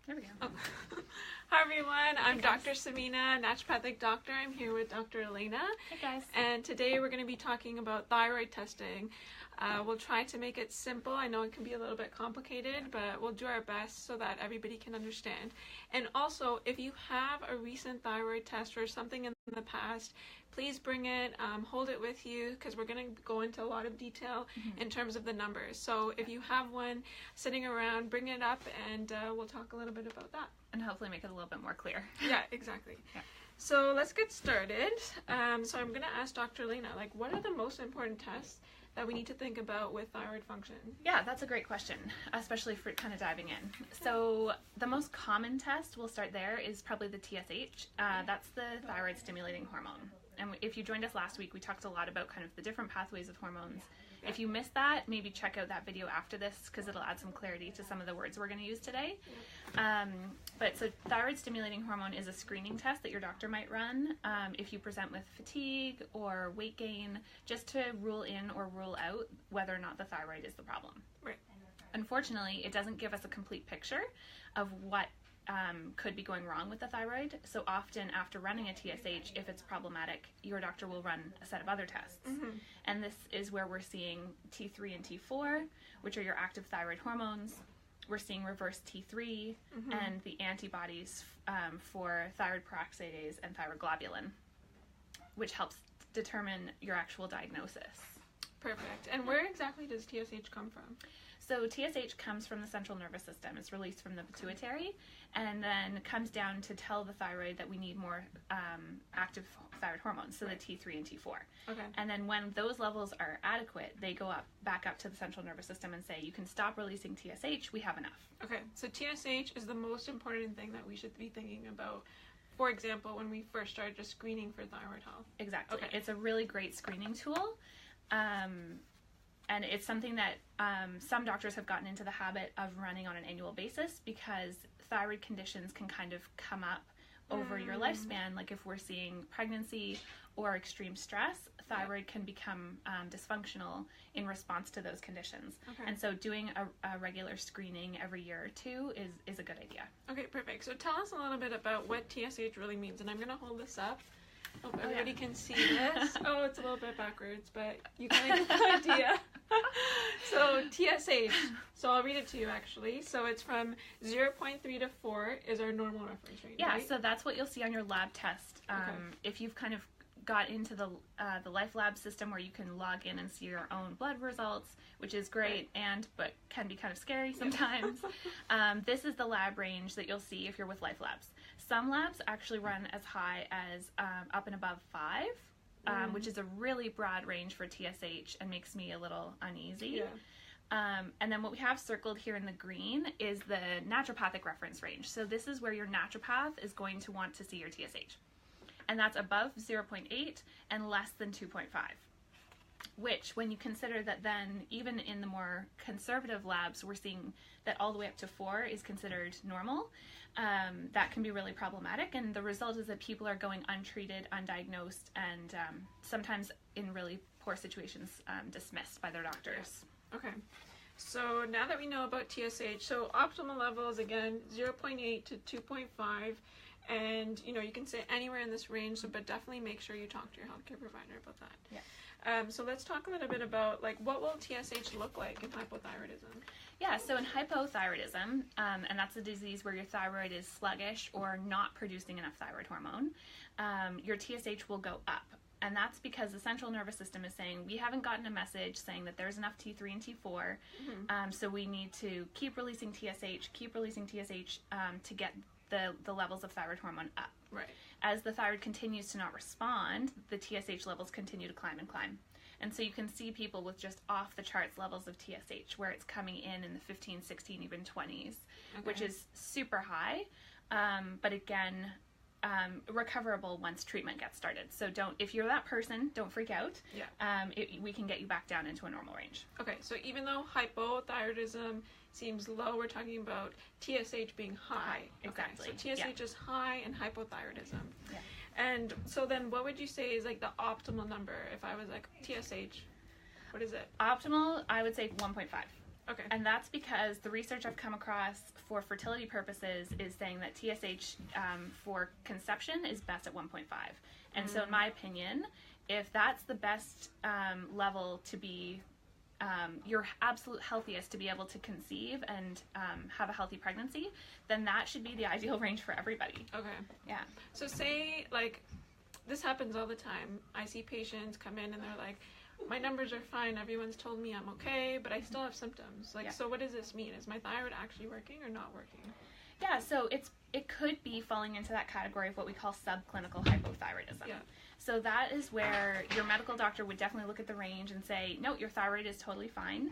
There we go. Oh. Hi everyone, I'm Dr. Samina, naturopathic doctor. I'm here with Dr. Elena. Hey guys. And today we're going to be talking about thyroid testing. We'll try to make it simple. I know it can be a little bit complicated, but we'll do our best so that everybody can understand. And also, if you have a recent thyroid test or something in the past, please bring it, hold it with you, because we're going to go into a lot of detail in terms of the numbers. So if you have one sitting around, bring it up and we'll talk a little bit about that. And hopefully make it a little bit more clear. Yeah, exactly. Yeah. So let's get started. So I'm going to ask Dr. Elena, what are the most important tests that we need to think about with thyroid function? Yeah, that's a great question, especially for kind of diving in. So the most common test, we'll start there, is probably the TSH. That's the thyroid stimulating hormone. And if you joined us last week, we talked a lot about kind of the different pathways of hormones. If you missed that, maybe check out that video after this because it'll add some clarity to some of the words we're going to use today. So thyroid stimulating hormone is a screening test that your doctor might run if you present with fatigue or weight gain, just to rule in or rule out whether or not the thyroid is the problem. Right. Unfortunately, it doesn't give us a complete picture of what could be going wrong with the thyroid. So often after running a TSH, if it's problematic, your doctor will run a set of other tests. And this is where we're seeing T3 and T4, which are your active thyroid hormones. We're seeing reverse T3 and the antibodies for thyroid peroxidase and thyroglobulin, which helps determine your actual diagnosis. Perfect. And where exactly does TSH come from? So TSH comes from the central nervous system. It's released from the pituitary and then comes down to tell the thyroid that we need more active thyroid hormones, so the T3 and T4. Okay. And then when those levels are adequate, they go back up to the central nervous system and say, you can stop releasing TSH, we have enough. Okay, so TSH is the most important thing that we should be thinking about, for example, when we first started just screening for thyroid health. Exactly. Okay. It's a really great screening tool. And it's something that some doctors have gotten into the habit of running on an annual basis because thyroid conditions can kind of come up over your lifespan. Like if we're seeing pregnancy or extreme stress, thyroid can become dysfunctional in response to those conditions. Okay. And so doing a regular screening every year or two is a good idea. Okay, perfect. So tell us a little bit about what TSH really means. And I'm going to hold this up. Hope everybody can see this. Oh, it's a little bit backwards, but you kind of get the idea. So TSH, so I'll read it to you actually. So it's from 0.3 to 4 is our normal reference range, Yeah, right? so that's what you'll see on your lab test. If you've kind of got into the Life Lab system where you can log in and see your own blood results, which is great, but can be kind of scary sometimes. This is the lab range that you'll see if you're with Life Labs. Some labs actually run as high as up and above 5, which is a really broad range for TSH and makes me a little uneasy. Yeah. And then what we have circled here in the green is the naturopathic reference range. So this is where your naturopath is going to want to see your TSH. And that's above 0.8 and less than 2.5. Which, when you consider that then, even in the more conservative labs, we're seeing that all the way up to 4 is considered normal. That can be really problematic, and the result is that people are going untreated, undiagnosed, and sometimes in really poor situations dismissed by their doctors. Okay. So now that we know about TSH, so optimal levels, again, 0.8 to 2.5. And, you can say anywhere in this range, but definitely make sure you talk to your healthcare provider about that. Yeah. So let's talk a little bit about, what will TSH look like in hypothyroidism? Yeah, so in hypothyroidism, and that's a disease where your thyroid is sluggish or not producing enough thyroid hormone, your TSH will go up. And that's because the central nervous system is saying, we haven't gotten a message saying that there's enough T3 and T4, so we need to keep releasing TSH to get the levels of thyroid hormone up. Right. As the thyroid continues to not respond, the TSH levels continue to climb and climb. And so you can see people with just off the charts levels of TSH where it's coming in the 15, 16, even 20s, which is super high. But again, recoverable once treatment gets started. So if you're that person, don't freak out. Yeah. We can get you back down into a normal range. Okay, so even though hypothyroidism seems low, we're talking about TSH being high. Exactly. Okay, so TSH is high in hypothyroidism. Yeah. And so then what would you say is the optimal number if I was TSH? What is it? Optimal, I would say 1.5. Okay. And that's because the research I've come across for fertility purposes is saying that TSH for conception is best at 1.5. And so in my opinion, if that's the best level to be your absolute healthiest to be able to conceive and have a healthy pregnancy, then that should be the ideal range for everybody. Okay. Yeah. So say, like, this happens all the time. I see patients come in and they're like, my numbers are fine, everyone's told me I'm okay, but I still have symptoms. Like, so what does this mean? Is my thyroid actually working or not working? Yeah, so it could be falling into that category of what we call subclinical hypothyroidism. Yeah. So that is where your medical doctor would definitely look at the range and say, no, your thyroid is totally fine.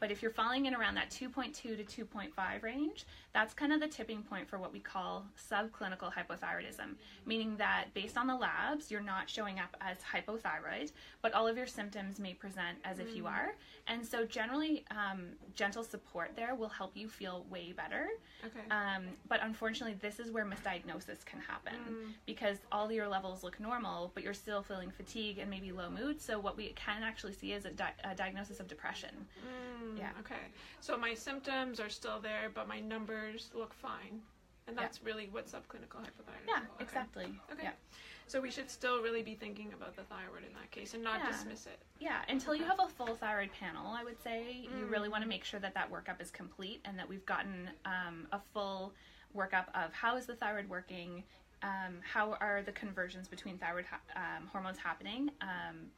But if you're falling in around that 2.2 to 2.5 range, that's kind of the tipping point for what we call subclinical hypothyroidism, meaning that based on the labs, you're not showing up as hypothyroid, but all of your symptoms may present as if you are. And so generally, gentle support there will help you feel way better. Okay. But unfortunately, this is where misdiagnosis can happen because all your levels look normal, but you're still feeling fatigue and maybe low mood. So what we can actually see is a diagnosis of depression. Yeah. Okay. So my symptoms are still there, but my numbers look fine. And that's really what subclinical hypothyroidism is. Yeah, Okay. exactly. Okay. Yeah. So we should still really be thinking about the thyroid in that case and not dismiss it. Yeah, until you have a full thyroid panel, I would say, you really want to make sure that that workup is complete and that we've gotten a full workup of how is the thyroid working, how are the conversions between thyroid hormones happening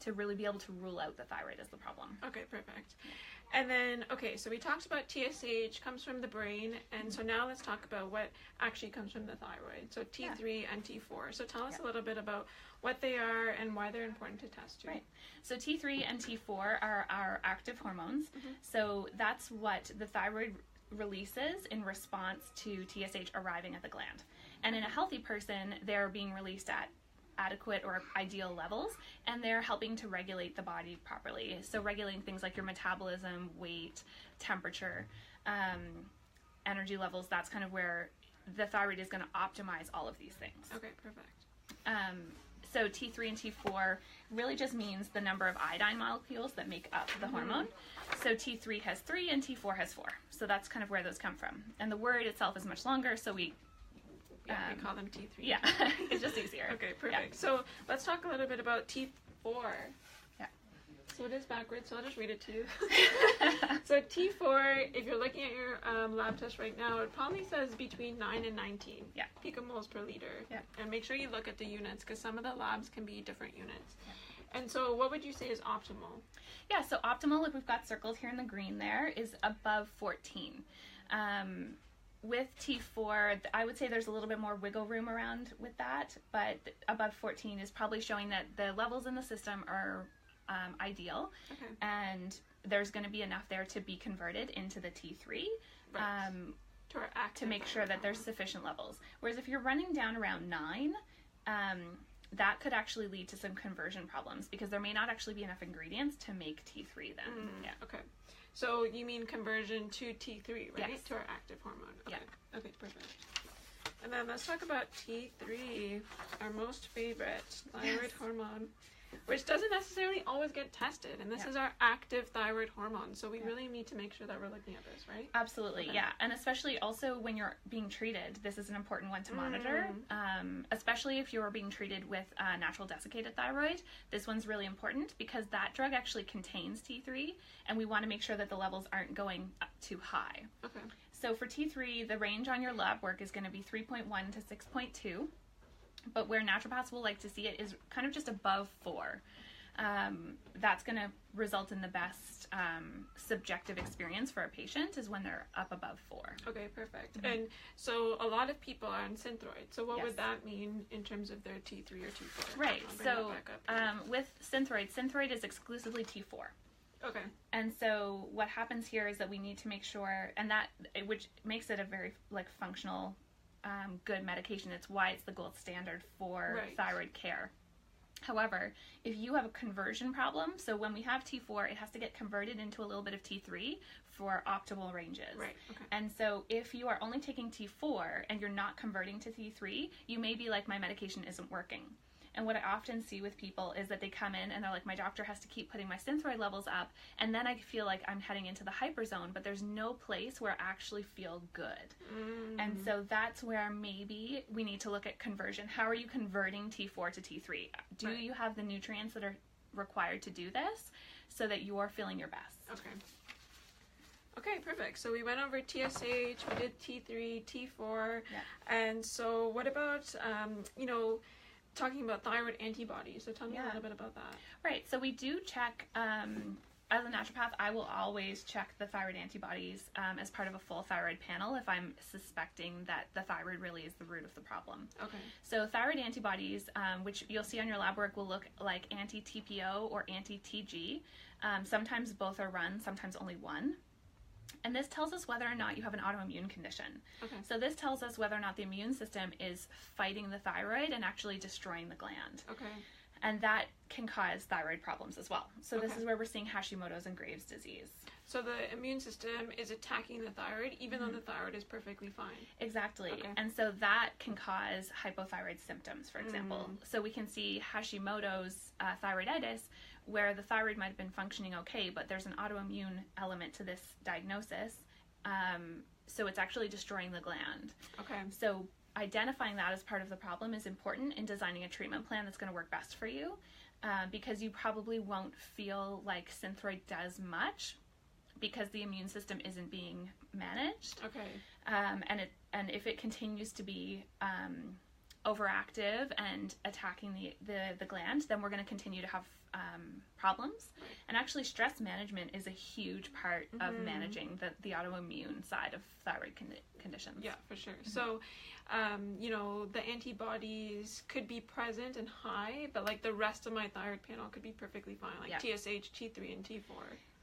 to really be able to rule out the thyroid as the problem. Okay, perfect. And then, okay, so we talked about TSH comes from the brain, and so now let's talk about what actually comes from the thyroid. So T3 and T4. So tell us a little bit about what they are and why they're important to test too. Right. So T3 and T4 are our active hormones. So that's what the thyroid releases in response to TSH arriving at the gland. And in a healthy person, they're being released at adequate or ideal levels, and they're helping to regulate the body properly. So regulating things like your metabolism, weight, temperature, energy levels, that's kind of where the thyroid is going to optimize all of these things. Okay, perfect. So T3 and T4 really just means the number of iodine molecules that make up the hormone. So T3 has 3 and T4 has 4. So that's kind of where those come from. And the word itself is much longer, so we call them T3. Yeah, it's just easier. Okay, perfect. Yeah. So let's talk a little bit about T4. Yeah. So it is backwards, so I'll just read it to you. So T4, if you're looking at your lab test right now, it probably says between 9 and 19 picomoles per liter. Yeah. And make sure you look at the units because some of the labs can be different units. Yeah. And so what would you say is optimal? Yeah, so optimal, like we've got circled here in the green there, is above 14. With T4, I would say there's a little bit more wiggle room around with that, but above 14 is probably showing that the levels in the system are ideal, and there's going to be enough there to be converted into the T3 to make sure that there's sufficient levels. Whereas if you're running down around 9, that could actually lead to some conversion problems because there may not actually be enough ingredients to make T3 then. Yeah. Okay. So you mean conversion to T3, right? Yes. To our active hormone. Okay. Yeah. Okay, perfect. And then let's talk about T3, our most favorite thyroid hormone, which doesn't necessarily always get tested. And this is our active thyroid hormone. So we really need to make sure that we're looking at this, right? Absolutely, yeah. And especially also when you're being treated, this is an important one to monitor. Especially if you're being treated with natural desiccated thyroid. This one's really important because that drug actually contains T3, and we want to make sure that the levels aren't going up too high. Okay. So for T3, the range on your lab work is going to be 3.1 to 6.2. But where naturopaths will like to see it is kind of just above 4. That's going to result in the best subjective experience for a patient is when they're up above 4. Okay, perfect. And so a lot of people are on Synthroid. So what would that mean in terms of their T3 or T4? Right. So with Synthroid is exclusively T4. Okay. And so what happens here is that we need to make sure, and that which makes it a very functional good medication. It's why it's the gold standard for thyroid care. However, if you have a conversion problem, so when we have T4, it has to get converted into a little bit of T3 for optimal ranges. Right. Okay. And so if you are only taking T4 and you're not converting to T3, you may be like, my medication isn't working. And what I often see with people is that they come in and they're like, my doctor has to keep putting my Synthroid levels up, and then I feel like I'm heading into the hyper zone, but there's no place where I actually feel good. And so that's where maybe we need to look at conversion. How are you converting T4 to T3? Do you have the nutrients that are required to do this so that you're feeling your best? Okay, perfect. So we went over TSH, we did T3, T4, and so what about, talking about thyroid antibodies? So tell me a little bit about that. Right, so we do check, as a naturopath, I will always check the thyroid antibodies as part of a full thyroid panel if I'm suspecting that the thyroid really is the root of the problem. Okay. So thyroid antibodies, which you'll see on your lab work, will look like anti-TPO or anti-TG. Sometimes both are run, sometimes only one. And this tells us whether or not you have an autoimmune condition. Okay. So this tells us whether or not the immune system is fighting the thyroid and actually destroying the gland. Okay. And that can cause thyroid problems as well. So this is where we're seeing Hashimoto's and Graves' disease. So the immune system is attacking the thyroid even though the thyroid is perfectly fine. Exactly. Okay. And so that can cause hypothyroid symptoms, for example. So we can see Hashimoto's thyroiditis, where the thyroid might have been functioning okay, but there's an autoimmune element to this diagnosis. So it's actually destroying the gland. Okay. So identifying that as part of the problem is important in designing a treatment plan that's going to work best for you, because you probably won't feel like Synthroid does much because the immune system isn't being managed. Okay. And if it continues to be overactive and attacking the gland, then we're going to continue to have problems. And actually, stress management is a huge part of managing the autoimmune side of thyroid conditions. Yeah, for sure. So, the antibodies could be present and high, but like the rest of my thyroid panel could be perfectly fine, like TSH, T3, and T4.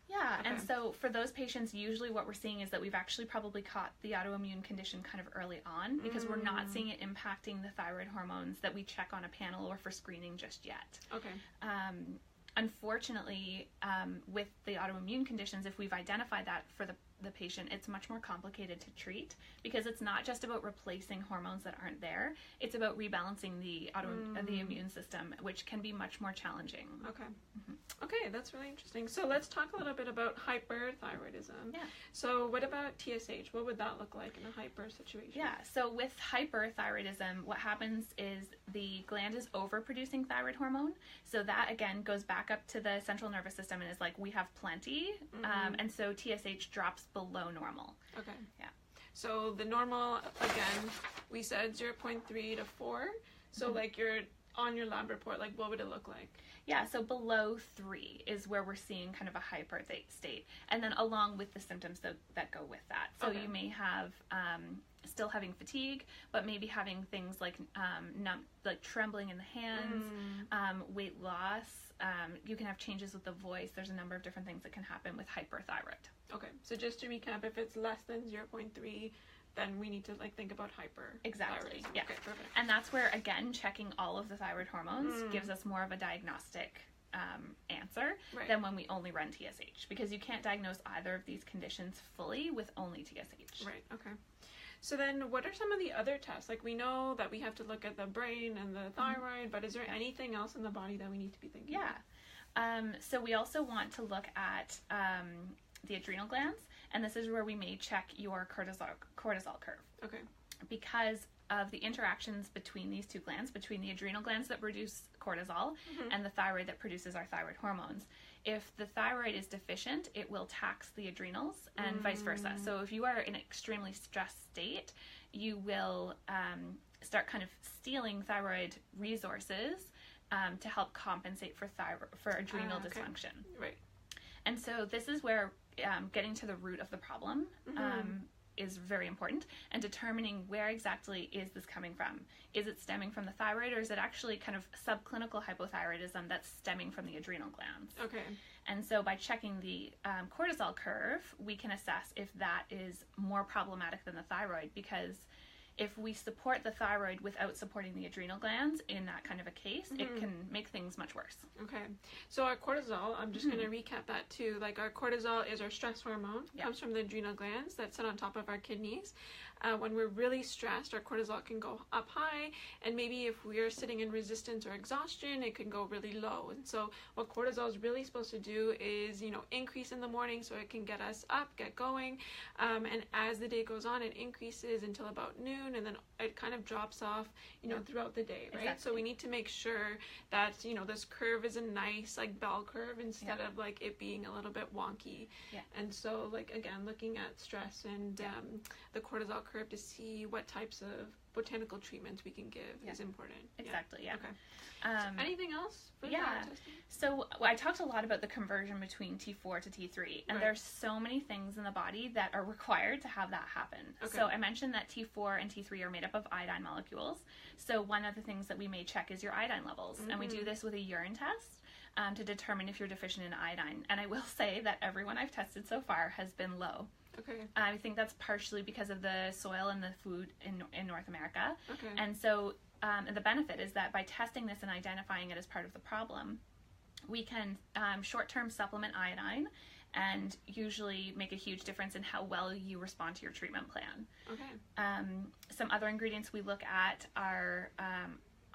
Yeah, Okay. and so for those patients, usually what we're seeing is that we've actually probably caught the autoimmune condition kind of early on, because we're not seeing it impacting the thyroid hormones that we check on a panel or for screening just yet. Okay. Unfortunately, with the autoimmune conditions, if we've identified that for the patient, it's much more complicated to treat, because it's not just about replacing hormones that aren't there. It's about rebalancing the immune system, which can be much more challenging. Okay. Okay, that's really interesting. So let's talk a little bit about hyperthyroidism. Yeah. So what about TSH? What would that look like in a hyper situation? Yeah, so with hyperthyroidism, what happens is the gland is overproducing thyroid hormone. So that, again, goes back up to the central nervous system and is like, we have plenty. And so TSH drops below normal. Okay. Yeah. So the normal, again, we said 0.3 to 4. So like you're on your lab report, like what would it look like? Yeah, so below 3 is where we're seeing kind of a hyper state. And then along with the symptoms that go with that. So you may have still having fatigue, but maybe having things like like trembling in the hands, weight loss. You can have changes with the voice. There's a number of different things that can happen with hyperthyroid. Okay, so just to recap, if it's less than 0.3, then we need to think about hyper. Exactly. Yeah. Okay, perfect. And that's where, again, checking all of the thyroid hormones gives us more of a diagnostic answer than when we only run TSH, because you can't diagnose either of these conditions fully with only TSH. Right. Okay. So then what are some of the other tests? Like, we know that we have to look at the brain and the thyroid, but is there anything else in the body that we need to be thinking about? So we also want to look at the adrenal glands, and this is where we may check your cortisol curve. Okay. Because of the interactions between these two glands, between the adrenal glands that produce cortisol and the thyroid that produces our thyroid hormones. If the thyroid is deficient, it will tax the adrenals and vice versa. So if you are in an extremely stressed state, you will start kind of stealing thyroid resources to help compensate for adrenal dysfunction. Right. And so this is where getting to the root of the problem is very important, and determining where exactly is this coming from. Is it stemming from the thyroid, or is it actually kind of subclinical hypothyroidism that's stemming from the adrenal glands? Okay. And so by checking the cortisol curve, we can assess if that is more problematic than the thyroid, because if we support the thyroid without supporting the adrenal glands in that kind of a case, it can make things much worse. Okay. So our cortisol, I'm just going to recap that too. Like, our cortisol is our stress hormone, comes from the adrenal glands that sit on top of our kidneys. When we're really stressed, our cortisol can go up high, and maybe if we're sitting in resistance or exhaustion, it can go really low. And so what cortisol is really supposed to do is, increase in the morning so it can get us up, get going, and as the day goes on, it increases until about noon, and then it kind of drops off, throughout the day, right? Exactly. So we need to make sure that, this curve is a nice, like, bell curve instead of, like, it being a little bit wonky. Yeah. And so, like, again, looking at stress and the cortisol curve to see what types of botanical treatments we can give is important. Exactly, yeah. Okay. So anything else for yeah. thyroid testing? So I talked a lot about the conversion between T4 to T3, and there's so many things in the body that are required to have that happen. Okay. So I mentioned that T4 and T3 are made up of iodine molecules. So one of the things that we may check is your iodine levels, and we do this with a urine test to determine if you're deficient in iodine. And I will say that everyone I've tested so far has been low. Okay. I think that's partially because of the soil and the food in North America. Okay. And so the benefit is that by testing this and identifying it as part of the problem, we can short-term supplement iodine and usually make a huge difference in how well you respond to your treatment plan. Okay. Some other ingredients we look at are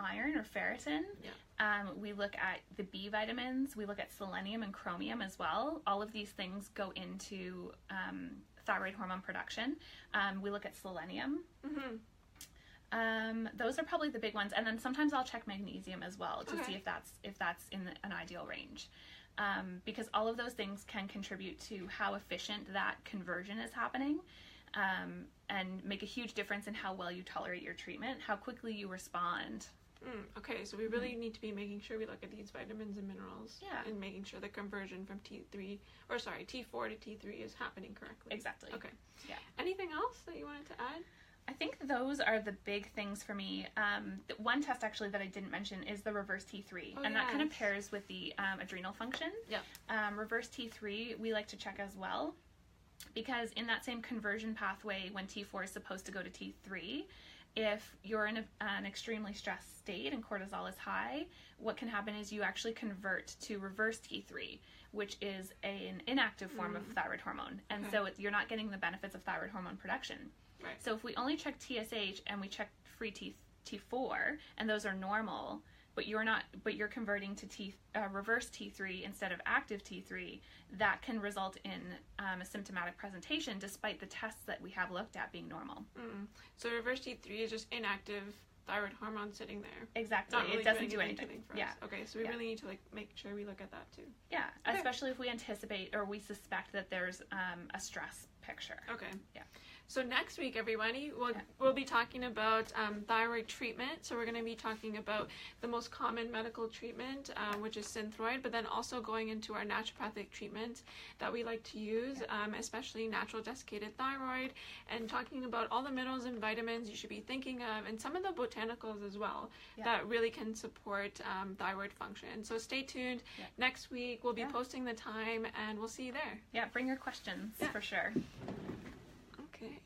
iron or ferritin. Yeah. We look at the B vitamins. We look at selenium and chromium as well. All of these things go into thyroid hormone production. We look at selenium. Those are probably the big ones, and then sometimes I'll check magnesium as well to see if that's in an ideal range, because all of those things can contribute to how efficient that conversion is happening, and make a huge difference in how well you tolerate your treatment, how quickly you respond. Okay, so we really need to be making sure we look at these vitamins and minerals, and making sure the conversion from T4 to T3 is happening correctly. Exactly. Okay. Yeah. Anything else that you wanted to add? I think those are the big things for me. One test actually that I didn't mention is the reverse T3, and that kind of pairs with the adrenal function. Yeah. Reverse T3 we like to check as well, because in that same conversion pathway when T4 is supposed to go to T3, if you're in an extremely stressed state and cortisol is high, what can happen is you actually convert to reverse T3, which is an inactive form of thyroid hormone. And so you're not getting the benefits of thyroid hormone production. Right. So if we only check TSH and we check free T4, and those are normal, but you're converting to reverse T3 instead of active T3, that can result in a symptomatic presentation despite the tests that we have looked at being normal. So reverse T3 is just inactive thyroid hormone sitting there. Exactly. Really it doesn't do anything for us. Yeah. Okay, so we really need to make sure we look at that too. Yeah, okay. Especially if we anticipate or we suspect that there's a stress picture. Okay. Yeah. So next week, everybody, we'll be talking about thyroid treatment. So we're going to be talking about the most common medical treatment, which is Synthroid, but then also going into our naturopathic treatment that we like to use, especially natural desiccated thyroid, and talking about all the minerals and vitamins you should be thinking of, and some of the botanicals as well that really can support thyroid function. So stay tuned. Next week, we'll be posting the time, and we'll see you there. Yeah, bring your questions for sure. Okay.